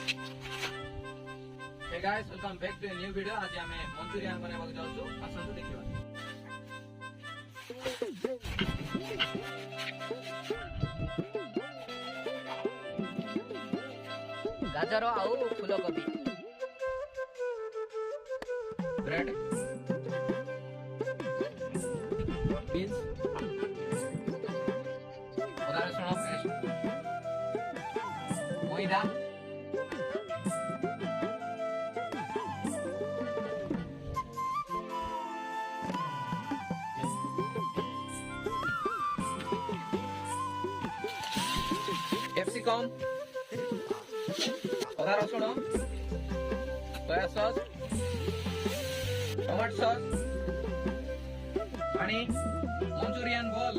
Hey guys, welcome back to a new video. आज हमें Manchurian बनाने जाऊँ आसंतु देखिए। गाजर आउ फूलकोबी, ब्रेड, बीन्स, अदा रसुण पेस्ट, मैदा, कैप्सिकम, अदा रसुण, सोया सॉस, टमाटो सॉस आणि मंचुरियन बॉल।